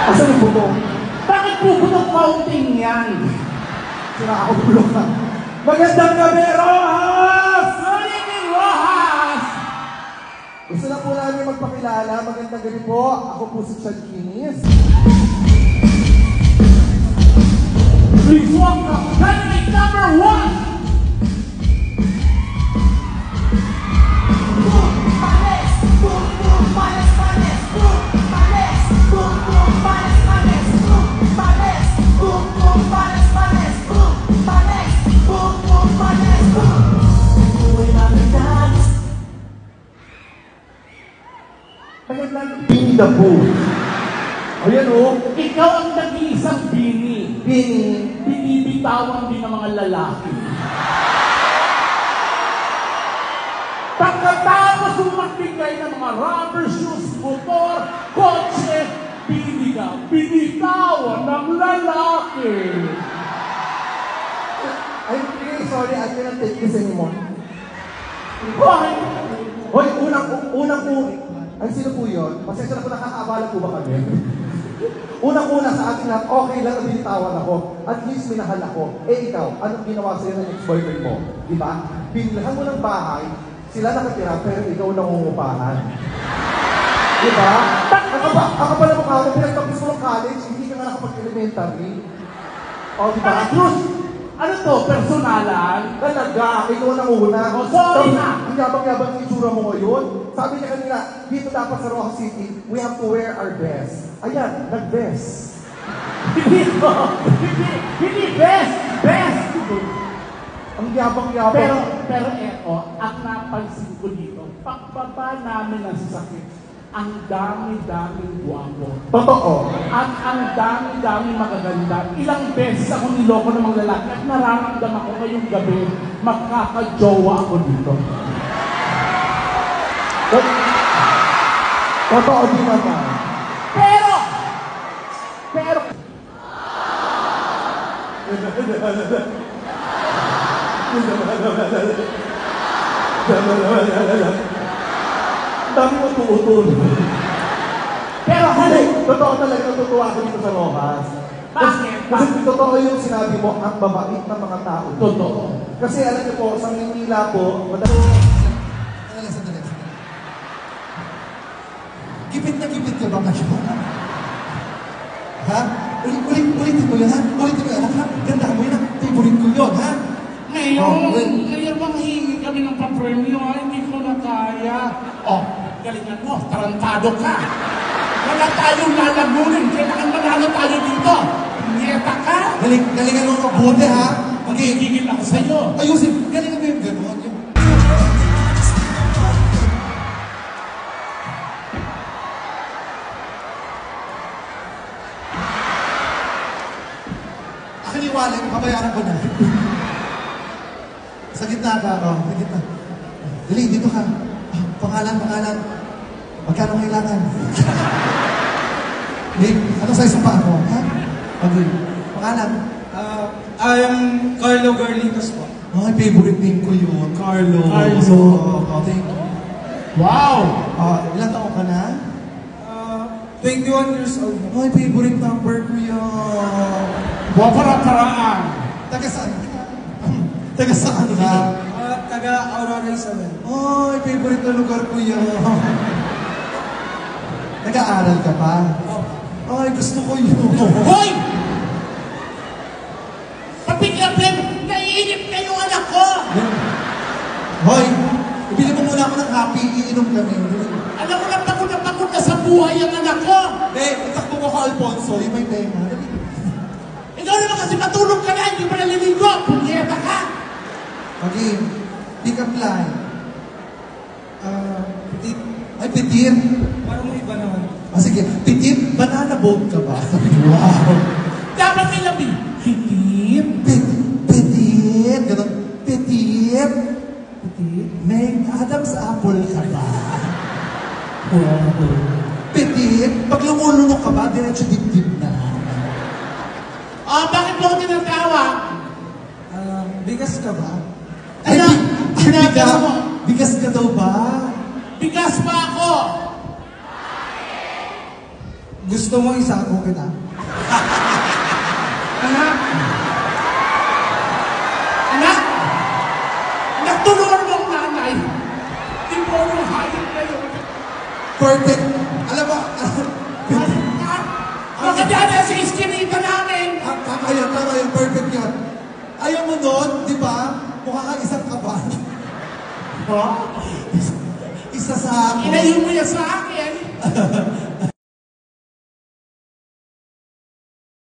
Asan yung bubong? Bakit bubong fountain yan? Sira ako bulong na. Magandang gabi, Rojas! Good evening, Rojas! Gusto na po namin magpakilala. Magandang gabi po. Ako po si Chad Kinis. Please welcome candidate number 1! Bini the Pooh. Ayan o. Ikaw ang nag-iisang bini. Bini. Binibitawan din ng mga lalaki. Pagkatapos yung magbigay ng mga rubber shoes, motor, kotse, bini ka. Binitawan ng lalaki. I'm really sorry, I cannot take this anymore. Why? Hoy, unang po. Ay, sino po yun? Pasensya na po, nakakaabala po ba kami? Unang-una sa akin na okay lang na binitawan ako. At least minahal ako. Eh ikaw, anong ginawa sa'yo ng ex-boyfriend mo? Diba? Binilhan mo ng bahay, sila nakatira, pero ikaw nangungupahan. Diba? Ako pala mukha mo, pinagtapos mo ng college, hindi ka nga nakapag-elementary. O, diba? Cruz! Ano to? Personalan? Talaga, ikaw ang una. Oh, sorry na! Ang yabang-yabang yung itsura mo ngayon. Sabi niya kanina, dito dapat sa Rojas City, we have to wear our best. Ayan, nag-best. Hindi best! Best! Ang yabang-yabang. Pero eto, ang napansin ko dito, pagbaba namin ng sasakyan, ang dami-daming guwapo. Totoo. At ang dami-daming magaganda. Ilang beses ako niloko ng mga lalaki at nararamdaman ko ngayong gabi, magkakajowa ako dito. Totoo din naman. Pero, dami mo tuutol. pero Hindi, totoo talaga natutuwa ako dito sa Rojas. Bakit? Kasi totoo yung sinabi mo, ang babait ng mga tao. totoo. Kasi alam niyo po, sa Manila po, Sandali. Gipit na gipit ka ba kayo? Ha? Ulitin mo yan, ha? Ulitin mo yan, ha? Ganda mo yan, favorite ko yun, ha? Ngayon manghihingi kami ng pa-premyo, hindi ko na kaya. Oh, galingan mo, tarantado ka. Wala tayong lalamunin, kailangan manalo tayo dito. Nieta ka. Galingan mo mabuti, ha? Magigigil ako sa'yo. Ayusin, galingan mo yung gano'n. Akin yung wallet, babayaran ko na. Sa gitna ka, sa gitna. Dali, dito ka. Pangalan. Magkano kailangan? Ano size ang paa mo? Ha? Pangalan? I am Carlo Garlitos po. Ay, favorite name ko yun. Carlo. Thank you. Wow! Ilang taon ka na? 21 years old. Ay, favorite number ko yun. Wapara-paraan. Taga saan ka? Taga saan ka? Taga Aurora Isabel. Ay, favorite na lugar ko yun. Nag-aaral ka pa? Ay, gusto ko yun. Hoy! Kapit-kapit! Naiinip na yung anak ko! Hoy, ibili mo muna ako ng happy, iinom kami. Alam mo na pagod na sa buhay ang anak ko! Takbo mo ka, Alfonso, yung may tema. Ikaw naman kasi matulog ka na, hindi mo naliligo! Punyeta ka! Okay, pick up line. Ay, Petit. Parang mo iba naman. Sige, Petit, banana boat ka ba? Wow. Dapat may labi. Hitit. Petit, gano'n. Petit. May Adam's apple ka ba? Petit, pag lumulunok ka ba, diretso dip-dip na. Bakit mo ako tinatawag? Bigas ka ba? Ano? Bigas ka daw ba? Bigas pa ako! Gusto mo isako kita? Anak! Anak! Nagtulungan mo ang nanay. Di po ako hayop na yun. Perfect. Alam mo, Magkadala sa iskinita namin. tama yun, perfect yun. Ayaw mo nun, di ba? Mukha kang isang kaban. Ha? Isa sa ako. Inayin mo yan sa akin.